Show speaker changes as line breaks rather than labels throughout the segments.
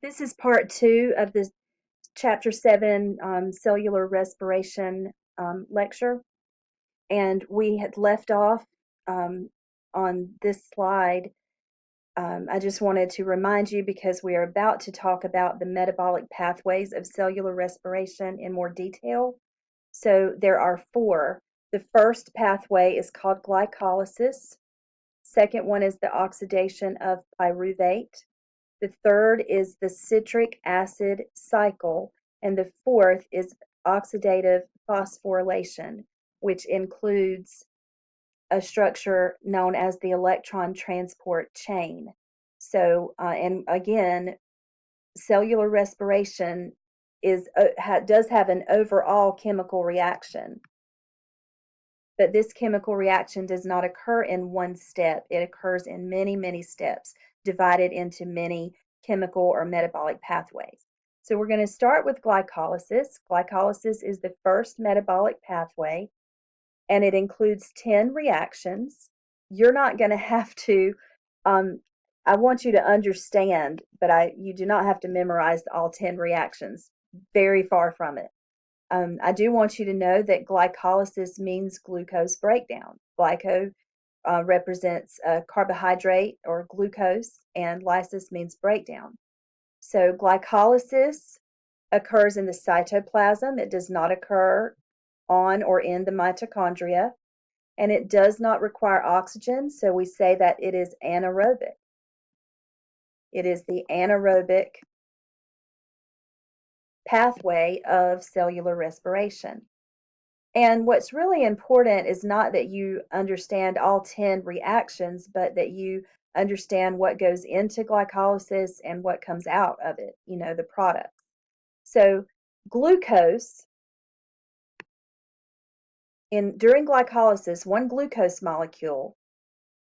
This is part two of the chapter seven cellular respiration lecture. And we had left off um, on this slide. I just wanted to remind you because we are about to talk about the metabolic pathways of cellular respiration in more detail. So there are four. The first pathway is called glycolysis. Second one is the oxidation of pyruvate. The third is the citric acid cycle, and the fourth is oxidative phosphorylation, which includes a structure known as the electron transport chain. So, and again, cellular respiration does have an overall chemical reaction, but this chemical reaction does not occur in one step. It occurs in many, many steps, divided into many chemical or metabolic pathways. So we're going to start with glycolysis. Glycolysis is the first metabolic pathway, and it includes 10 reactions. You're not going to have to, um, I want you to understand, but you do not have to memorize all 10 reactions. Very far from it. I do want you to know that glycolysis means glucose breakdown. Glyco represents a carbohydrate or glucose, and lysis means breakdown. So glycolysis occurs in the cytoplasm. It does not occur on or in the mitochondria, and it does not require oxygen, so we say that it is anaerobic. It is the anaerobic pathway of cellular respiration. And what's really important is not that you understand all 10 reactions, but that you understand what goes into glycolysis and what comes out of it, the products. So glucose, during glycolysis, one glucose molecule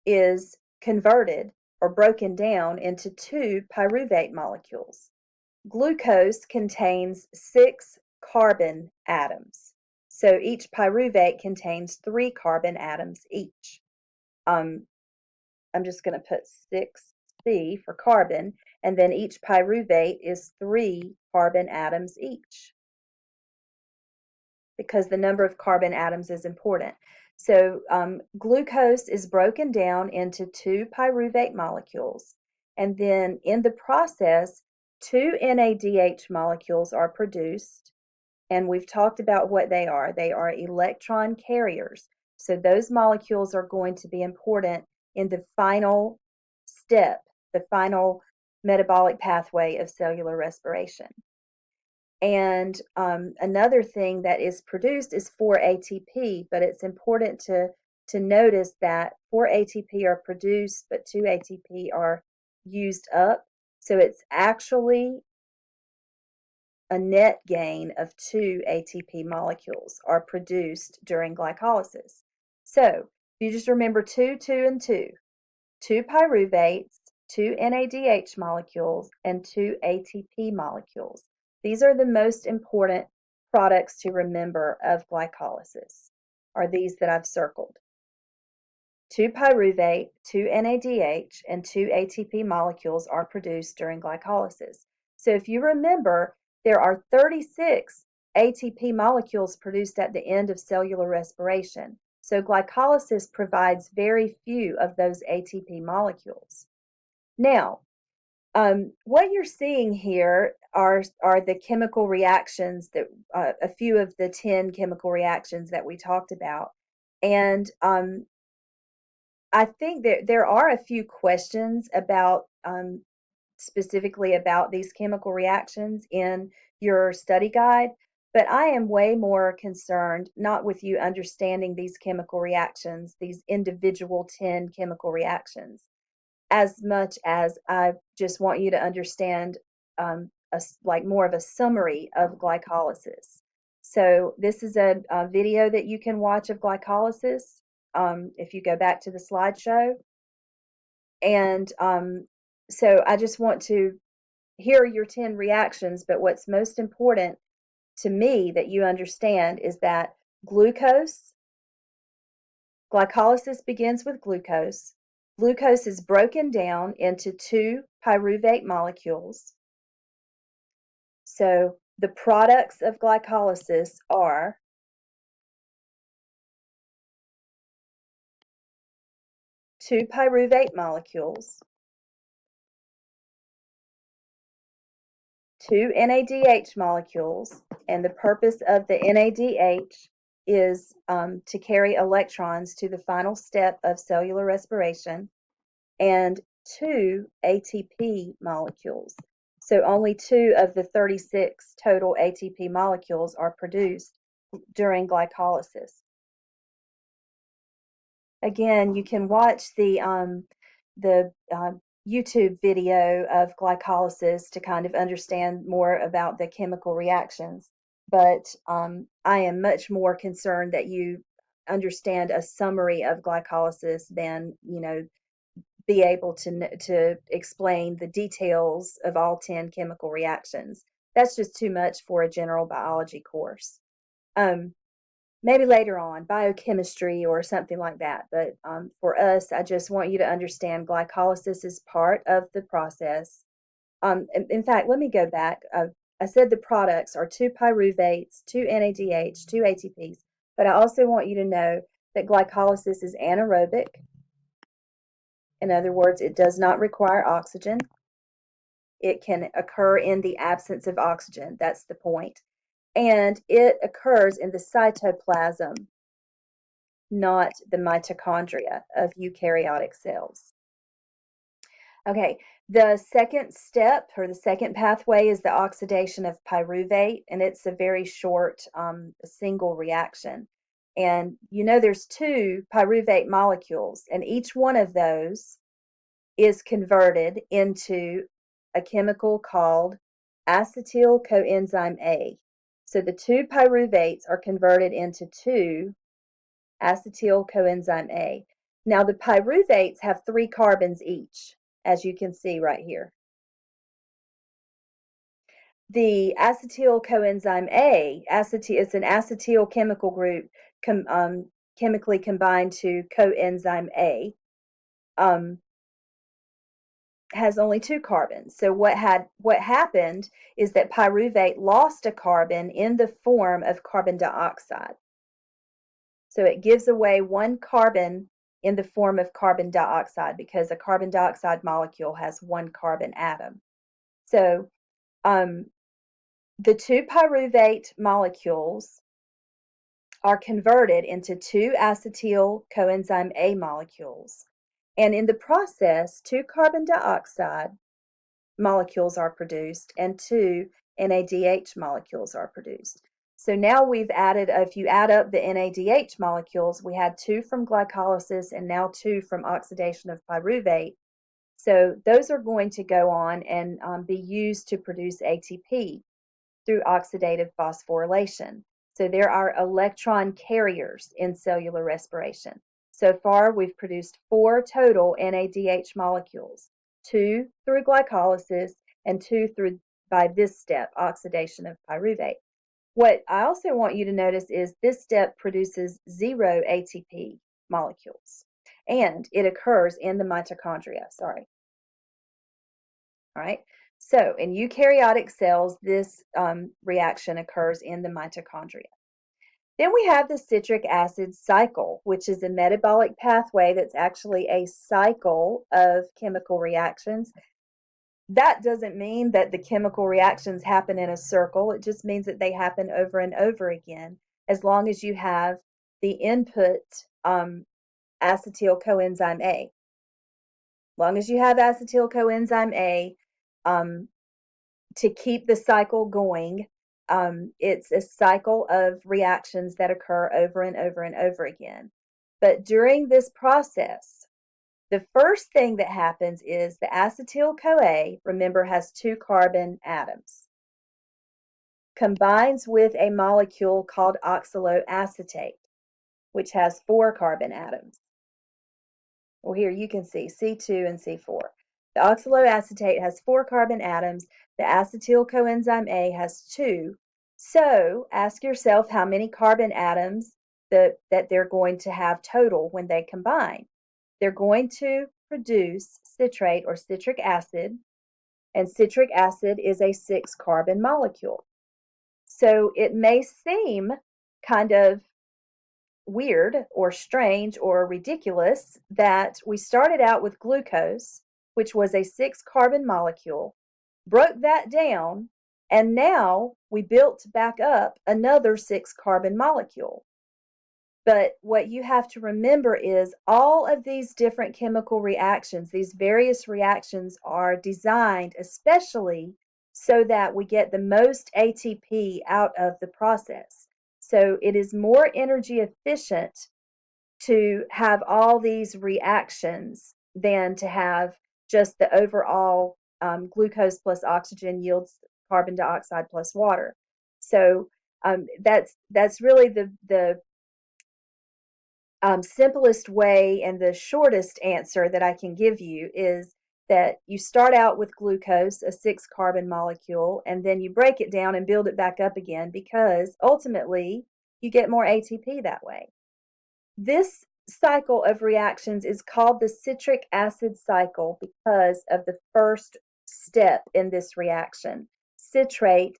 is converted or broken down into two pyruvate molecules. Glucose contains 6 carbon atoms. So each pyruvate contains 3 carbon atoms each. I'm just going to put 6C for carbon, and then each pyruvate is 3 carbon atoms each because the number of carbon atoms is important. So glucose is broken down into 2 pyruvate molecules, and then in the process, 2 NADH molecules are produced, and we've talked about what they are. They are electron carriers. So those molecules are going to be important in the final step, the final metabolic pathway of cellular respiration. And another thing that is produced is 4-ATP, but it's important to notice that 4-ATP are produced, but 2-ATP are used up. So it's actually a net gain of 2-ATP molecules are produced during glycolysis. So you just remember 2, 2, and 2. 2 pyruvates, 2 NADH molecules, and 2 ATP molecules. These are the most important products to remember of glycolysis, are these that I've circled. 2 pyruvate, 2 NADH, and 2 ATP molecules are produced during glycolysis. So if you remember, there are 36 ATP molecules produced at the end of cellular respiration. So glycolysis provides very few of those ATP molecules. Now, what you're seeing here are the chemical reactions that a few of the 10 chemical reactions that we talked about. And I think there are a few questions about specifically about these chemical reactions in your study guide, but I am way more concerned not with you understanding these chemical reactions, these individual 10 chemical reactions, as much as I just want you to understand like more of a summary of glycolysis. So this is a video that you can watch of glycolysis if you go back to the slideshow. And so I just want to hear your 10 reactions, but what's most important to me that you understand is that glycolysis begins with glucose. Glucose is broken down into 2 pyruvate molecules. So the products of glycolysis are 2 pyruvate molecules, 2 NADH molecules, and the purpose of the NADH is to carry electrons to the final step of cellular respiration, and 2 ATP molecules. So only 2 of the 36 total ATP molecules are produced during glycolysis. Again, you can watch the YouTube video of glycolysis to kind of understand more about the chemical reactions. But I am much more concerned that you understand a summary of glycolysis than, be able to explain the details of all 10 chemical reactions. That's just too much for a general biology course. Maybe later on, biochemistry or something like that. But for us, I just want you to understand glycolysis is part of the process. In fact, let me go back. I said the products are 2 pyruvates, 2 NADH, 2 ATPs, but I also want you to know that glycolysis is anaerobic. In other words, it does not require oxygen. It can occur in the absence of oxygen. That's the point. And it occurs in the cytoplasm, not the mitochondria of eukaryotic cells. Okay, the second step or the second pathway is the oxidation of pyruvate, and it's a very short single reaction. And there's 2 pyruvate molecules, and each one of those is converted into a chemical called acetyl coenzyme A. So the 2 pyruvates are converted into 2 acetyl coenzyme A. Now the pyruvates have 3 carbons each, as you can see right here. The acetyl coenzyme A, it's an acetyl chemical group chemically combined to coenzyme A, has only 2 carbons. So what happened is that pyruvate lost a carbon in the form of carbon dioxide. So it gives away 1 carbon in the form of carbon dioxide because a carbon dioxide molecule has 1 carbon atom. So the 2 pyruvate molecules are converted into 2 acetyl coenzyme A molecules. And in the process, 2 carbon dioxide molecules are produced and 2 NADH molecules are produced. So now we've added, if you add up the NADH molecules, we had 2 from glycolysis and now 2 from oxidation of pyruvate. So those are going to go on and be used to produce ATP through oxidative phosphorylation. So there are electron carriers in cellular respiration. So far, we've produced 4 total NADH molecules, 2 through glycolysis and 2 through, by this step, oxidation of pyruvate. What I also want you to notice is this step produces 0 ATP molecules, and it occurs in the mitochondria. Sorry. All right. So in eukaryotic cells, this reaction occurs in the mitochondria. Then we have the citric acid cycle, which is a metabolic pathway that's actually a cycle of chemical reactions. That doesn't mean that the chemical reactions happen in a circle. It just means that they happen over and over again, as long as you have the input acetyl coenzyme A. As long as you have acetyl coenzyme A, to keep the cycle going, it's a cycle of reactions that occur over and over and over again. But during this process, the first thing that happens is the acetyl-CoA, remember, has 2 carbon atoms, combines with a molecule called oxaloacetate, which has 4 carbon atoms. Well, here you can see C2 and C4. The oxaloacetate has 4 carbon atoms. The acetyl coenzyme A has 2. So ask yourself how many carbon atoms that they're going to have total when they combine. They're going to produce citrate or citric acid, and citric acid is a 6-carbon molecule. So it may seem kind of weird or strange or ridiculous that we started out with glucose, which was a 6-carbon molecule, broke that down, and now we built back up another 6-carbon molecule. But what you have to remember is all of these different chemical reactions, these various reactions are designed especially so that we get the most ATP out of the process. So it is more energy efficient to have all these reactions than to have just the overall glucose plus oxygen yields carbon dioxide plus water. So that's really the simplest way and the shortest answer that I can give you is that you start out with glucose, a 6-carbon molecule, and then you break it down and build it back up again because ultimately you get more ATP that way. This cycle of reactions is called the citric acid cycle because of the first step in this reaction. Citrate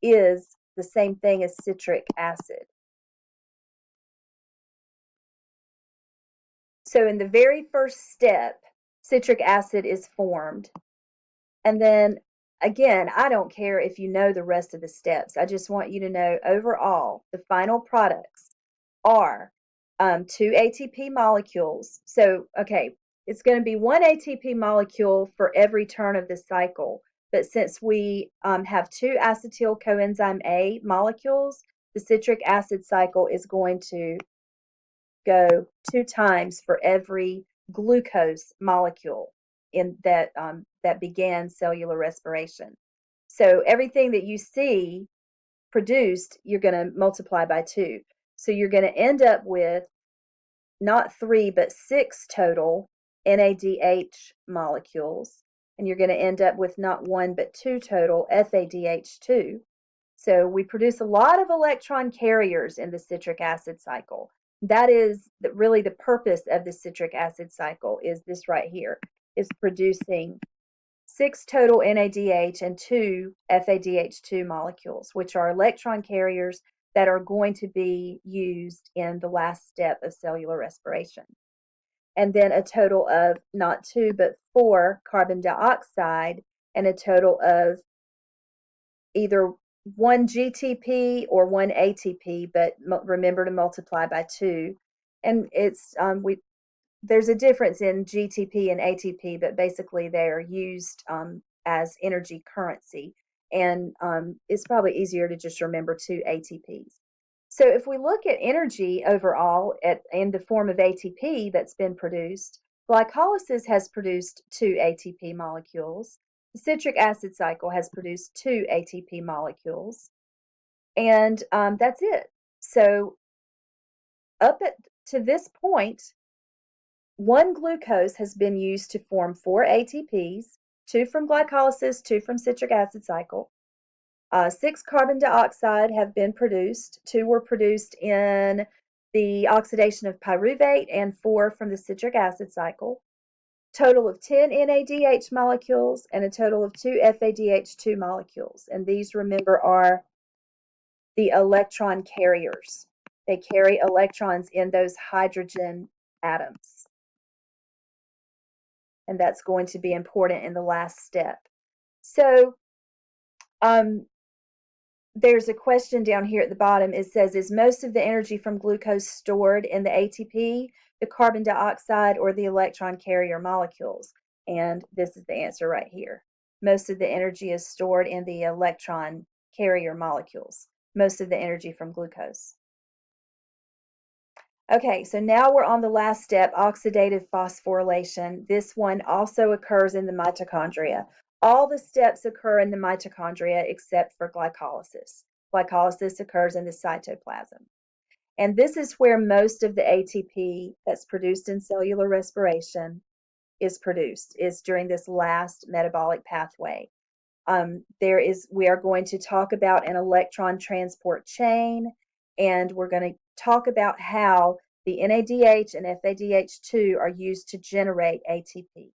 is the same thing as citric acid. So in the very first step, citric acid is formed. And then again, I don't care if you know the rest of the steps. I just want you to know overall, the final products are 2 ATP molecules. So, okay, it's going to be 1 ATP molecule for every turn of the cycle. But since we have 2 acetyl coenzyme A molecules, the citric acid cycle is going to go 2 times for every glucose molecule in that began cellular respiration. So everything that you see produced, you're going to multiply by 2. So you're going to end up with not 3 but 6 total NADH molecules, and you're going to end up with not 1 but 2 total FADH2. So we produce a lot of electron carriers in the citric acid cycle. That is really the purpose of the citric acid cycle is this right here, is producing 6 total NADH and 2 FADH2 molecules, which are electron carriers that are going to be used in the last step of cellular respiration. And then a total of not 2 but 4 carbon dioxide and a total of either 1 GTP or 1 ATP, but remember to multiply by 2. And it's there's a difference in GTP and ATP, but basically they're used as energy currency. And it's probably easier to just remember 2 ATPs. So if we look at energy overall in the form of ATP that's been produced, glycolysis has produced 2 ATP molecules. The citric acid cycle has produced 2 ATP molecules. And that's it. So to this point, 1 glucose has been used to form 4 ATPs, 2 from glycolysis, 2 from citric acid cycle. 6 carbon dioxide have been produced. 2 were produced in the oxidation of pyruvate and 4 from the citric acid cycle. Total of 10 NADH molecules and a total of 2 FADH2 molecules. And these, remember, are the electron carriers. They carry electrons in those hydrogen atoms. And that's going to be important in the last step. So there's a question down here at the bottom. It says, is most of the energy from glucose stored in the ATP, the carbon dioxide, or the electron carrier molecules? And this is the answer right here. Most of the energy is stored in the electron carrier molecules. Most of the energy from glucose. Okay, so now we're on the last step, oxidative phosphorylation. This one also occurs in the mitochondria. All the steps occur in the mitochondria except for glycolysis. Glycolysis occurs in the cytoplasm. And this is where most of the ATP that's produced in cellular respiration is produced, is during this last metabolic pathway. We are going to talk about an electron transport chain, and we're going to talk about how the NADH and FADH2 are used to generate ATP.